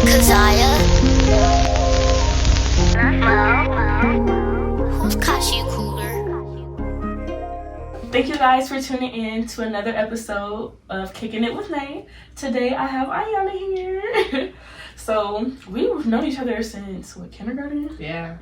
Thank you guys for tuning in to another episode of Kickin' It with Nay. Today I have Ayiana here. So we've known each other since kindergarten? Yeah.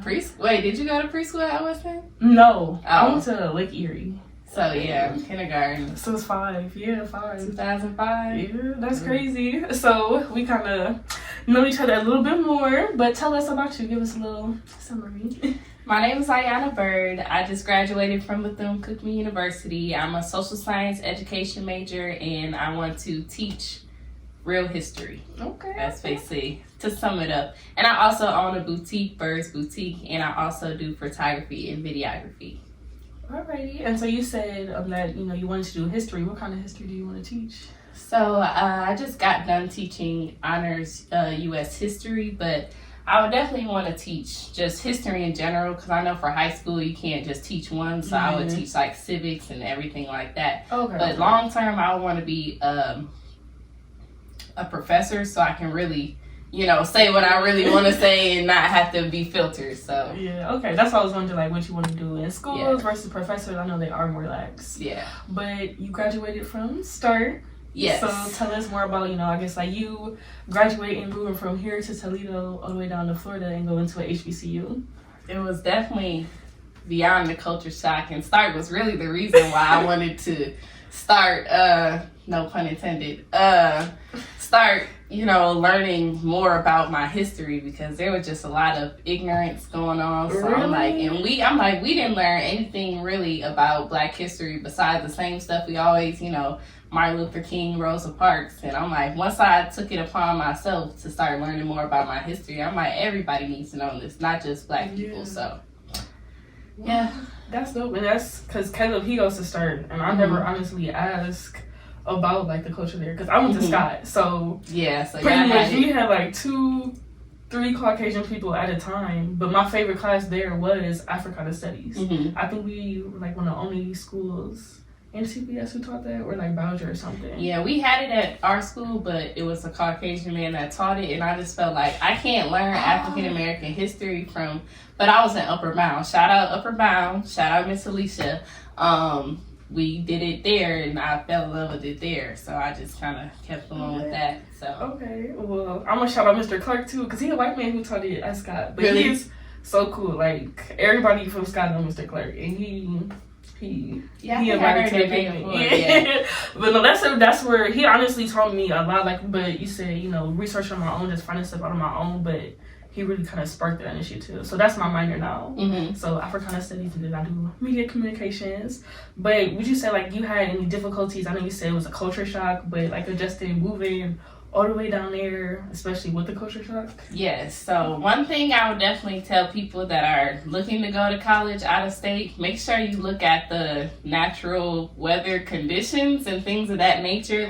Preschool. Wait, did you go to preschool at Weston? No. I went to Lake Erie. So yeah, kindergarten. So it's 5. Yeah, 5. 2005. Yeah, that's crazy. So we kind of know each other a little bit more, but tell us about you. Give us a little summary. My name is Ayiana Byrd. I just graduated from Bethune-Cookman University. I'm a social science education major, and I want to teach real history. Okay. That's basically to sum it up. And I also own a boutique, Bird's Boutique, and I also do photography and videography. Alrighty. And so you said that you wanted to do history. What kind of history do you want to teach? So I just got done teaching honors U.S. history, but I would definitely want to teach just history in general, because I know for high school you can't just teach one, so I would teach like civics and everything like that. Okay. But long term, I would want to be a professor, so I can really, say what I really want to say and not have to be filtered. So yeah, okay. That's why I was wondering what you want to do in schools versus professors. I know they are more lax. Yeah. But you graduated from START. Yes. So tell us more about, I guess you graduating, moving from here to Toledo all the way down to Florida and going to an HBCU. It was definitely beyond the culture shock, and START was really the reason why I wanted to start, no pun intended, start, learning more about my history, because there was just a lot of ignorance going on. So really? I'm like, we didn't learn anything really about Black history besides the same stuff we always, Martin Luther King, Rosa Parks. And I'm like, once I took it upon myself to start learning more about my history, I'm like, everybody needs to know this, not just Black people. So yeah, that's dope. And that's because Caleb, he goes to START, and I never honestly asked about the culture there, because I went to Scott. So yeah, so pretty much we had 2-3 Caucasian people at a time, but my favorite class there was Africana Studies. I think we were one of the only schools in CPS who taught that, or Bowser or something. Yeah, we had it at our school, but it was a Caucasian man that taught it, and I just felt like I can't learn African American history but I was in Upper Bound. Shout out Upper Bound. Shout out Miss Alicia. We did it there, and I fell in love with it there, so I just kind of kept going with that. So okay, well, I'm gonna shout out Mr. Clark too, because he's a white man who taught it at Scott, but really? He is so cool. Everybody from Scott knows Mr. Clark, and he invited to the picnic. Yeah. But no, that's where he honestly taught me a lot. But you said research on my own, just finding stuff out on my own, but he really kind of sparked that initiative. So that's my minor now. So Africana Studies, and then I do media communications. But would you say you had any difficulties? I know you said it was a culture shock, but adjusting, moving all the way down there, especially with the culture shock? Yes. So one thing I would definitely tell people that are looking to go to college out of state, make sure you look at the natural weather conditions and things of that nature.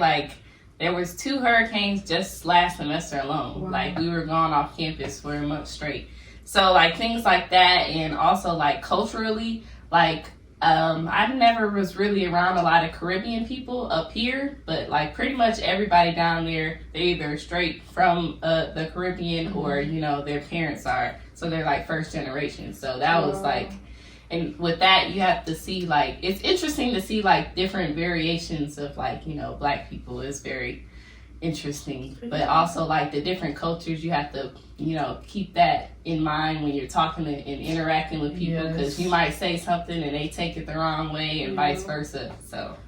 There was 2 hurricanes just last semester alone. Wow. We were gone off campus for a month straight. So things like that, and also culturally, I never was really around a lot of Caribbean people up here, but pretty much everybody down there, they're either straight from the Caribbean or their parents are, so they're first generation. So that was and with that you have to see it's interesting to see different variations of Black people is very interesting, but also the different cultures, you have to keep that in mind when you're talking and interacting with people, because you might say something and they take it the wrong way and vice versa. So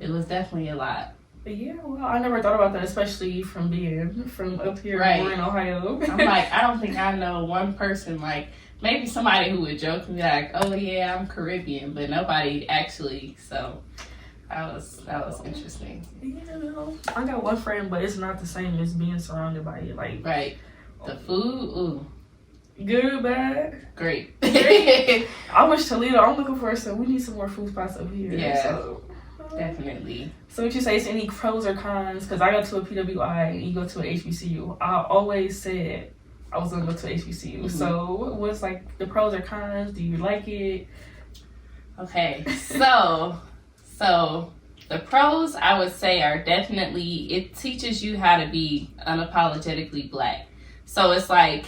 it was definitely a lot. Yeah, well, I never thought about that, especially from being from up here in Ohio. I'm I don't think I know one person, maybe somebody who would joke and be oh yeah, I'm Caribbean, but nobody actually. So that was interesting. Yeah, I got one friend, but it's not the same as being surrounded by it. Right. The food, ooh. Good, bad? Great. I wish Toledo, I'm looking for we need some more food spots over here. Yeah, so. Definitely. So would you say it's any pros or cons? Because I go to a PWI and you go to an HBCU. I always said I was going to go to HBCU. So what's the pros or cons? Do you like it? Okay, so The pros, I would say, are definitely, it teaches you how to be unapologetically Black. So it's like,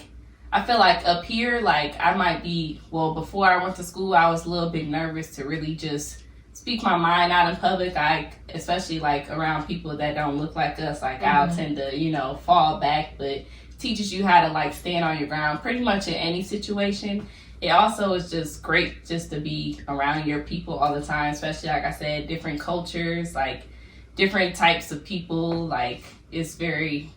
I feel like up here, like I might be, well, before I went to school, I was a little bit nervous to really just speak my mind out in public. Especially like around people that don't look like us, like I'll tend to, fall back, but it teaches you how to like stand on your ground pretty much in any situation. It also is just great just to be around your people all the time, especially like I said, different cultures, like different types of people. Like it's very,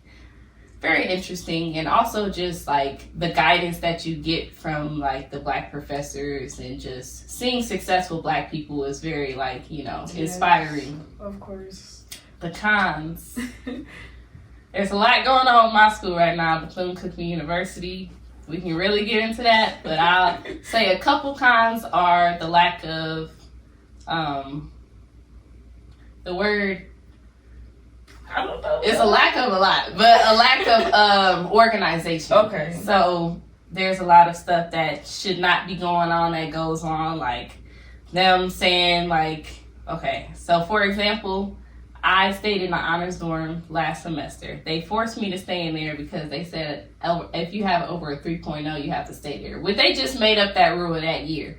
very interesting. And also just like the guidance that you get from like the Black professors, and just seeing successful Black people is very like, inspiring. Of course. The cons. There's a lot going on in my school right now, Bethune-Cookman University. We can really get into that, but I'll say a couple cons are the lack of, the word, I don't know. it's a lack of a lot, but a lack of organization. Okay. So there's a lot of stuff that should not be going on that goes on, like them saying like, okay, so for example, I stayed in the honors dorm last semester. They forced me to stay in there because they said if you have over a 3.0, you have to stay there. But they just made up that rule that year.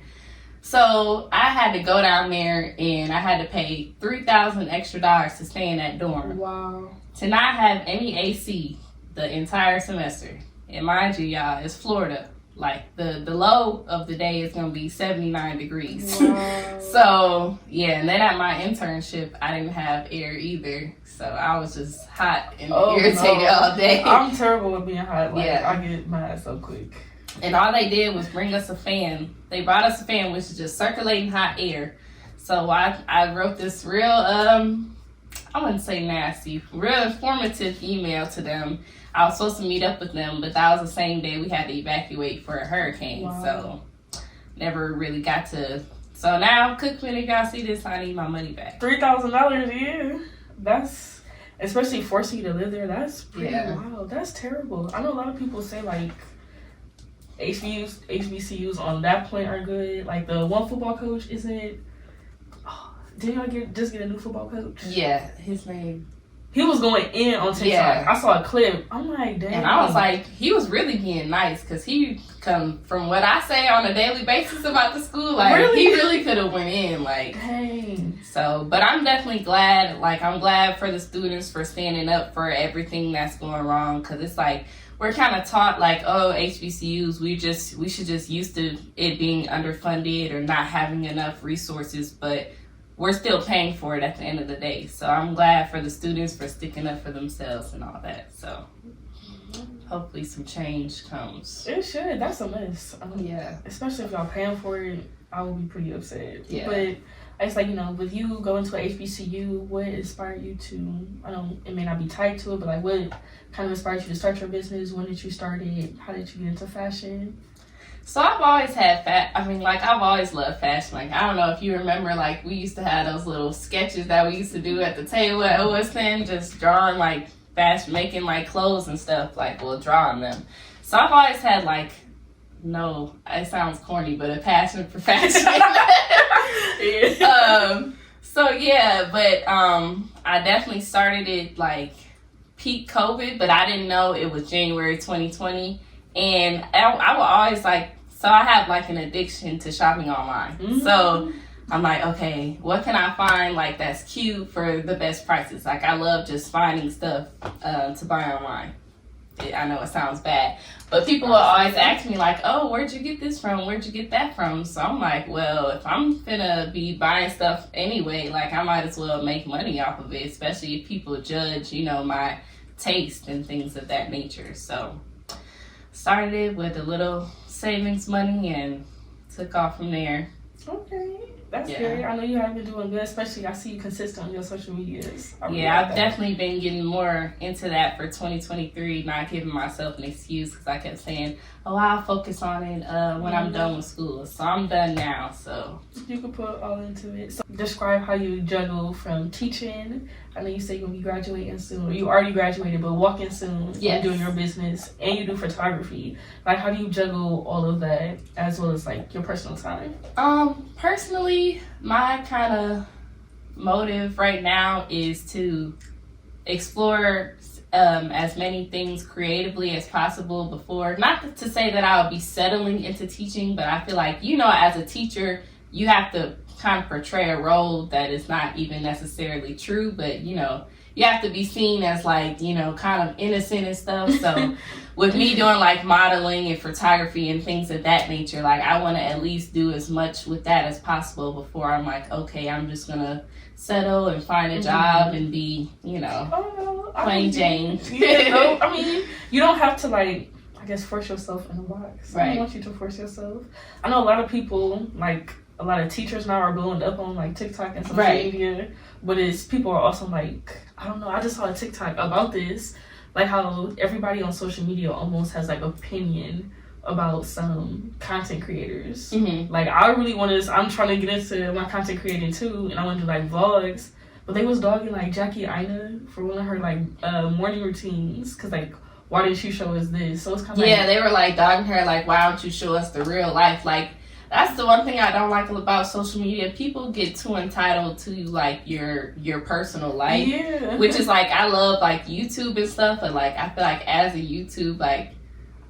So I had to go down there and I had to pay $3,000 extra to stay in that dorm. Wow. To not have any AC the entire semester. And mind you, y'all, it's Florida. Like the low of the day is gonna be 79 degrees. Wow. So yeah, and then at my internship, I didn't have air either. So I was just hot and irritated all day. I'm terrible with being hot. Like, Yeah. I get mad so quick. And all they did was bring us a fan. They brought us a fan, which is just circulating hot air. So I wrote this real, I wouldn't say nasty, real informative email to them. I was supposed to meet up with them, but that was the same day we had to evacuate for a hurricane. Wow. So never really got to. So now, Cookman, if y'all see this, I need my money back. $3,000 a year. That's, especially forcing you to live there, that's pretty wild. That's terrible. I know a lot of people say like HBCUs on that point are good. Like the one football coach, isn't it? Oh, did y'all just get a new football coach? Yeah, his name. He was going in on TikTok. Yeah. I saw a clip. I'm like, damn. And I was like, he was really being nice, because he come from what I say on a daily basis about the school. Like, really? He really could have went in. Like, dang. So, but I'm definitely glad. Like, I'm glad for the students for standing up for everything that's going wrong, because it's like we're kind of taught like, oh, HBCUs, we should just used to it being underfunded or not having enough resources, but we're still paying for it at the end of the day. So I'm glad for the students for sticking up for themselves and all that. So hopefully some change comes. It should. That's a mess. Yeah. Especially if y'all paying for it, I would be pretty upset. Yeah. But it's like, with you going to a HBCU, what inspired you to, it may not be tied to it, but like what kind of inspired you to start your business? When did you start it? How did you get into fashion? So I've always had I've always loved fashion. Like, I don't know if you remember, like, we used to have those little sketches that we used to do at the table at OSN, just drawing, like, fashion, making, like, clothes and stuff, like, drawing them. So I've always had, like, no, it sounds corny, but a passion for fashion. I definitely started it, like, peak COVID, but I didn't know it was January 2020. And I would always so I have like an addiction to shopping online. Mm-hmm. So I'm like, okay, what can I find like that's cute for the best prices? Like, I love just finding stuff to buy online. I know it sounds bad, but people will always ask me like, oh, where'd you get this from? Where'd you get that from? So I'm like, well, if I'm finna be buying stuff anyway, like I might as well make money off of it, especially if people judge, my taste and things of that nature. So started with a little savings money and took off from there. Okay, that's good. I know you have been doing good, especially I see you consistent on your social medias. I've definitely been getting more into that for 2023, not giving myself an excuse, because I kept saying, oh, I'll focus on it when I'm done with school. So I'm done now, so. You can put all into it. So describe how you juggle from teaching. I know you say you're going to be graduating soon. You already graduated, but walking soon. Yes. And doing your business. And you do photography. Like, how do you juggle all of that as well as, like, your personal time? Personally, my kind of motive right now is to explore as many things creatively as possible before. Not to say that I'll be settling into teaching, but I feel like, as a teacher, you have to kind of portray a role that is not even necessarily true, but you have to be seen as like, kind of innocent and stuff. So with me doing like modeling and photography and things of that nature, like I want to at least do as much with that as possible before I'm like, okay, I'm just gonna settle and find a job and be, plain Jane. I mean, you don't have to like, I guess, force yourself in a box. Right. I don't want you to force yourself. I know a lot of people, like a lot of teachers now are blowing up on like TikTok and social media, but people are also like, I don't know, I just saw a TikTok about this, like how everybody on social media almost has like opinion about some content creators. Like I really I'm trying to get into my content creating too, and I want to do like vlogs, but they was dogging like Ayiana for one of her like morning routines, cause like, why didn't you show us this? So it's kind of they were like dogging her like, why don't you show us the real life? Like that's the one thing I don't like about social media. People get too entitled to like your personal life, which is like, I love like YouTube and stuff, but like I feel like as a YouTube, like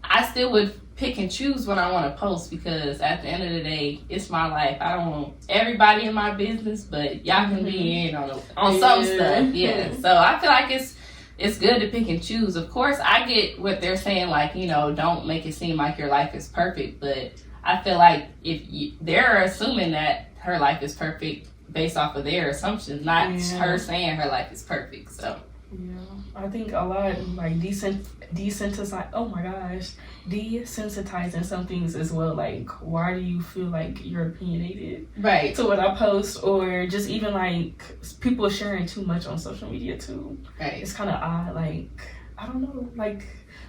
I still would pick and choose when I want to post, because at the end of the day, it's my life. I don't want everybody in my business, but y'all can be in on some stuff. So I feel like it's good to pick and choose. Of course, I get what they're saying, like, don't make it seem like your life is perfect, but I feel like they're assuming that her life is perfect based off of their assumptions, not her saying her life is perfect. So yeah, I think a lot like desensitizing some things as well. Like, why do you feel like you're opinionated to what I post, or just even like people sharing too much on social media too? It's kind of odd. Like, I don't know, like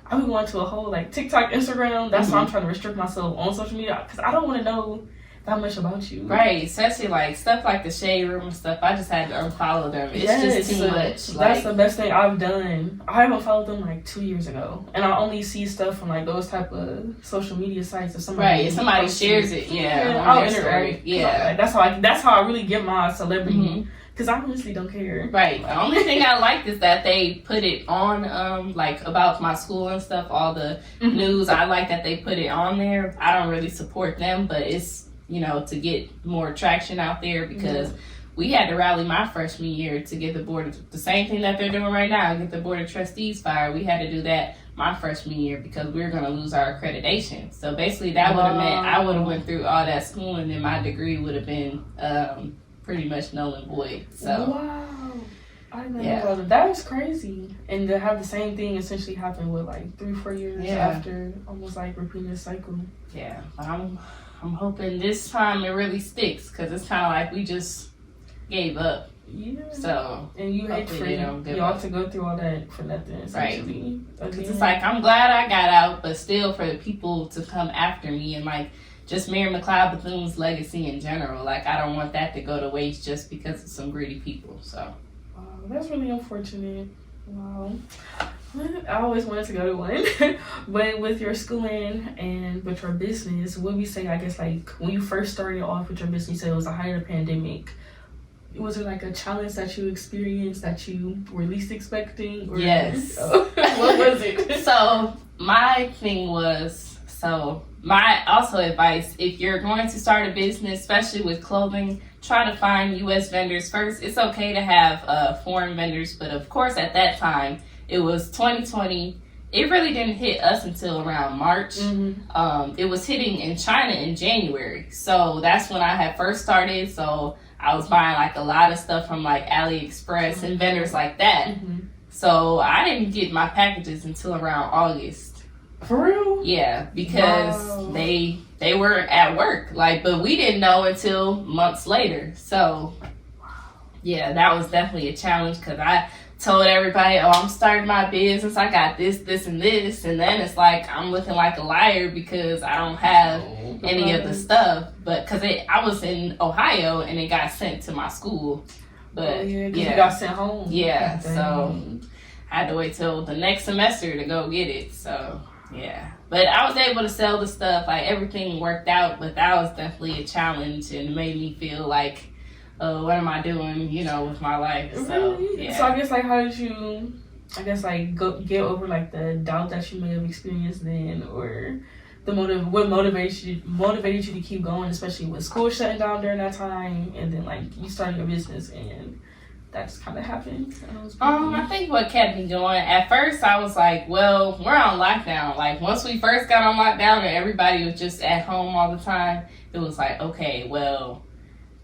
I've been going to a whole like TikTok, Instagram. That's why I'm trying to restrict myself on social media, because I don't want to know that much about you. Especially like stuff like the shade room and stuff. I just had to unfollow them. It's just too much. That's the best thing I've done. I haven't followed them like 2 years ago, and I only see stuff from like those type of social media sites. If somebody shares it, I'll interact. That's how I really get my celebrity. Because I honestly don't care. The only thing I liked is that they put it on, like, about my school and stuff, all the news. I like that they put it on there. I don't really support them, but it's, to get more traction out there, because we had to rally my freshman year to get the same thing that they're doing right now, get the board of trustees fired. We had to do that my freshman year because we were going to lose our accreditation. So basically that would have meant I would have went through all that school, and then my degree would have been pretty much null and void. So I didn't know about it. That is crazy. And to have the same thing essentially happen with like 3-4 years after, almost like repeating the cycle. I'm hoping this time it really sticks, because it's kind of like we just gave up. So, and you hate for y'all to go through all that for nothing, essentially. Because it's like, I'm glad I got out, but still for the people to come after me, and like just Mary McLeod Bethune's legacy in general, like I don't want that to go to waste just because of some greedy people. So that's really unfortunate. Wow. I always wanted to go to one. But with your schooling and with your business, what would you say, I guess, like when you first started off with your business, you said it was a height of the pandemic. Was there like a challenge that you experienced that you were least expecting? Or yes. What was it? So my thing was, my also advice, if you're going to start a business, especially with clothing, try to find U.S. vendors first. It's okay to have foreign vendors, but of course at that time, it was 2020. It really didn't hit us until around March. It was hitting in China in January. So that's when I had first started. So I was buying like a lot of stuff from like AliExpress and vendors like that. So I didn't get my packages until around August. For real? Yeah, because they were at work, like, but we didn't know until months later. So yeah, that was definitely a challenge, because I told everybody, oh, I'm starting my business, I got this, this, and this, and then it's like I'm looking like a liar because I don't have any of the stuff. But because I was in Ohio and it got sent to my school, but you got sent home. Yeah, so I had to wait till the next semester to go get it. So yeah, but I was able to sell the stuff. Like everything worked out, but that was definitely a challenge and made me feel like, what am I doing, with my life? So, really? yeah. So I guess, like, how did you, get over, like, the doubt that you may have experienced then, or what motivated you to keep going, especially with school shutting down during that time, and then, like, you started your business, and that's kind of happened? I think what kept me going, at first I was like, well, we're on lockdown. Like, once we first got on lockdown and everybody was just at home all the time, it was like, okay, well,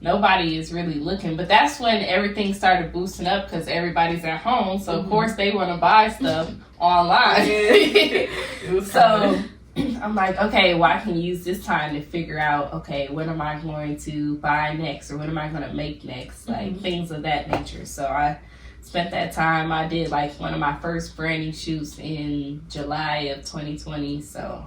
nobody is really looking. But that's when everything started boosting up because everybody's at home. So, of course, they want to buy stuff online. So I'm like, okay, well, I can use this time to figure out, okay, what am I going to buy next, or what am I going to make next, like things of that nature. So I spent that time. I did like one of my first branding shoots in July of 2020. So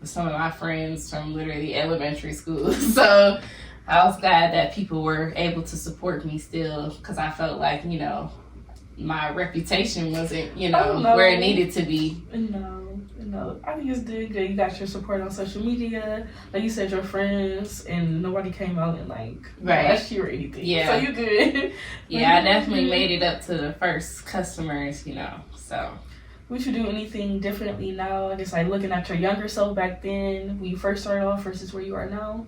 with some of my friends from literally elementary school. So I was glad that people were able to support me still, because I felt like, my reputation wasn't, where it needed to be. No, I think it's good. You got your support on social media, like you said, your friends, and nobody came out and asked you or anything. Yeah, so you good. Yeah, I definitely made it up to the first customers. So. Would you do anything differently now? I guess looking at your younger self back then, when you first started off versus where you are now.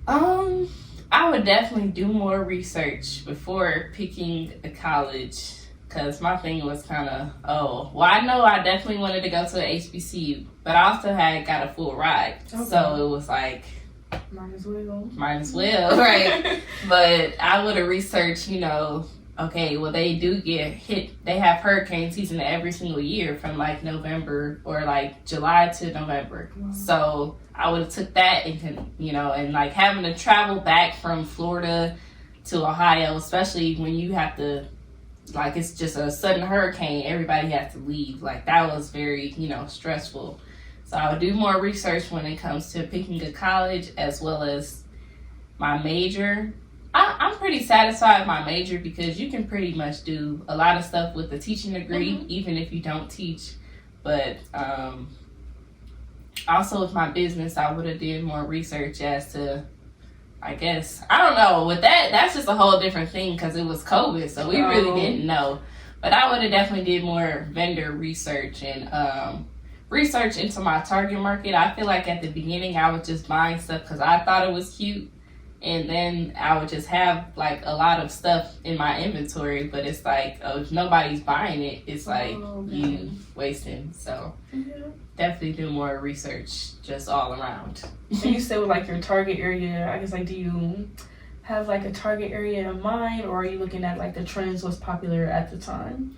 I would definitely do more research before picking a college. Because my thing was kind of, I know I definitely wanted to go to an HBCU, but I also had got a full ride. Okay. So it was like, might as well, right? But I would have researched, okay, well, they do get hit. They have hurricane season every single year from November or July to November. Wow. So I would have took that and having to travel back from Florida to Ohio, especially when you have to, it's just a sudden hurricane, everybody has to leave. That was very, stressful. So I would do more research when it comes to picking a college as well as my major. I'm pretty satisfied with my major because you can pretty much do a lot of stuff with a teaching degree, even if you don't teach. But also with my business, I would have did more research as to, I guess, I don't know. With that's just a whole different thing because it was COVID, so we really didn't know. But I would have definitely did more vendor research and research into my target market. I feel like at the beginning I was just buying stuff because I thought it was cute. And then I would just have a lot of stuff in my inventory, but it's if nobody's buying it, it's you wasting. So definitely do more research just all around. And you said with your target area, I guess do you have a target area in mind, or are you looking at the trends, what's popular at the time?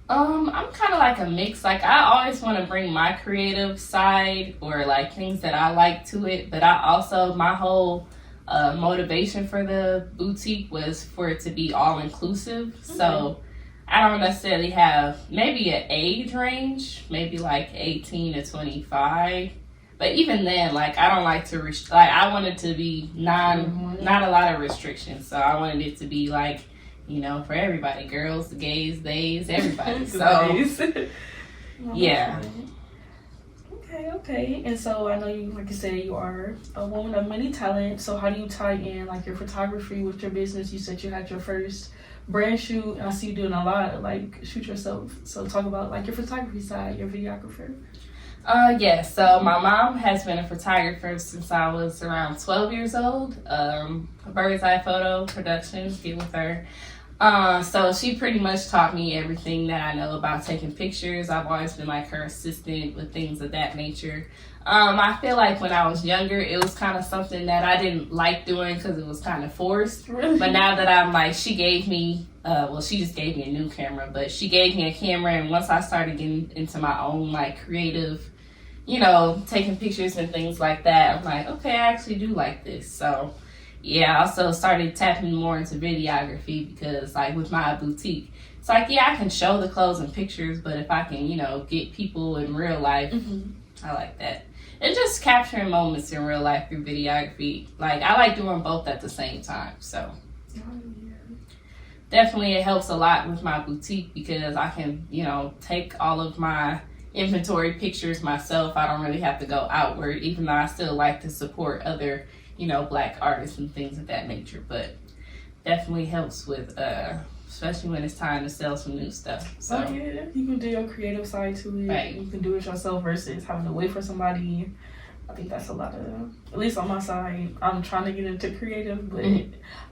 I'm kind of a mix. I always want to bring my creative side or things that I like to it, but I also, my whole motivation for the boutique was for it to be all inclusive. So I don't necessarily have maybe an age range, maybe 18 to 25. But even then, I don't like to I want it to be not a lot of restrictions. So I wanted it to be for everybody, girls, the gays, theys, everybody. So yeah. Okay. And so I know you, like you said, you are a woman of many talents. So how do you tie in your photography with your business? You said you had your first brand shoot, and I see you doing a lot of shoot yourself. So talk about your photography side, your videographer. Yes. So my mom has been a photographer since I was around 12 years old. Bird's Eye Photo Productions, get with her. So she pretty much taught me everything that I know about taking pictures. I've always been her assistant with things of that nature. I feel when I was younger, it was kind of something that I didn't like doing because it was kind of forced. Really? But now that I'm she gave me, she just gave me a new camera, but she gave me a camera. And once I started getting into my own creative, taking pictures and things like that, I'm okay, I actually do like this. So yeah, I also started tapping more into videography because with my boutique, it's yeah, I can show the clothes and pictures, but if I can, get people in real life, I like that. And just capturing moments in real life through videography. I like doing both at the same time. So definitely it helps a lot with my boutique because I can, take all of my inventory pictures myself. I don't really have to go outward, even though I still like to support other Black artists and things of that nature. But definitely helps with, especially when it's time to sell some new stuff. So yeah, you can do your creative side to it. Right. You can do it yourself versus having to wait for somebody. I think that's a lot of, at least on my side, I'm trying to get into creative, but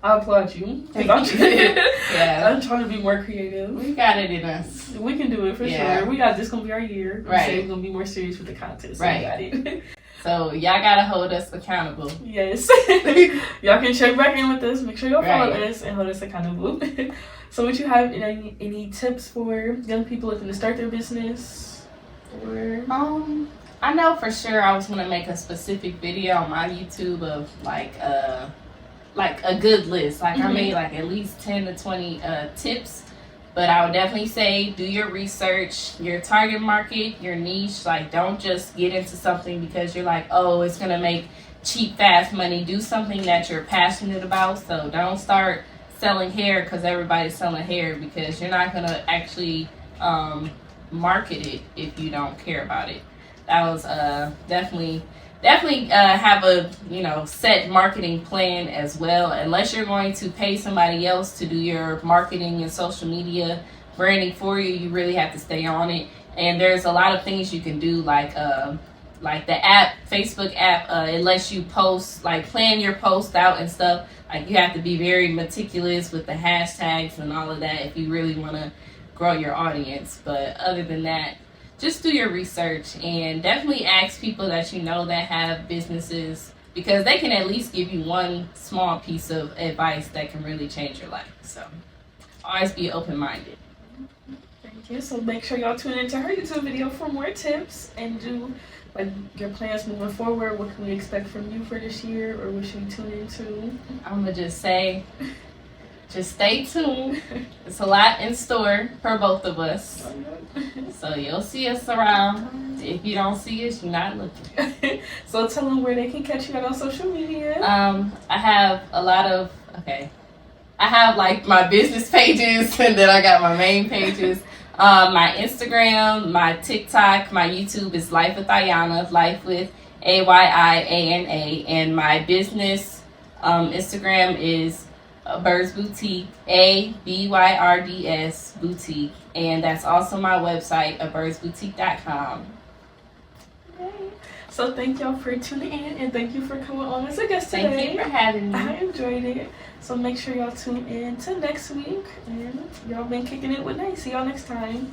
I applaud you. I'm trying to be more creative. We got it in us. We can do it for sure. We got this gonna be our year. Right. We're gonna be more serious with the content. So Right. We got it. So y'all gotta hold us accountable. Yes. Y'all can check back in with us. Make sure y'all follow us and hold us accountable. So would you have any tips for young people looking to start their business? Or I know for sure I was gonna make a specific video on my YouTube of like a good list. Like I made like at least 10 to 20 tips. But I would definitely say do your research, your target market, your niche. Like don't just get into something because you're like, oh, it's gonna make cheap, fast money. Do something that you're passionate about. So don't start selling hair because everybody's selling hair, because you're not gonna actually market it if you don't care about it. That was definitely have a set marketing plan as well. Unless you're going to pay somebody else to do your marketing and social media branding for you, you really have to stay on it. And there's a lot of things you can do, like the app, Facebook app. It lets you post, like plan your post out and stuff. Like you have to be very meticulous with the hashtags and all of that if you really want to grow your audience. But other than that, just do your research and definitely ask people that you know that have businesses, because they can at least give you one small piece of advice that can really change your life. So always be open-minded. Thank you. So make sure y'all tune into her YouTube video for more tips and do like your plans moving forward. What can we expect from you for this year, or what should we tune into? I'm gonna just say, just stay tuned. It's a lot in store for both of us. So you'll see us around. If you don't see us, you're not looking. So tell them where they can catch you on social media. I have I have like my business pages, and then I got my main pages. My Instagram, my TikTok, my YouTube is Life with Ayiana, Life with Ayiana, and my business Instagram is Byrd's Boutique, ABYRDS Boutique, and that's also my website, byrdsboutique.com. So thank y'all for tuning in, and thank you for coming on as a guest today. Thank you for having me. I enjoyed it. So make sure y'all tune in to next week, and y'all been kicking it with Nate. See y'all next time.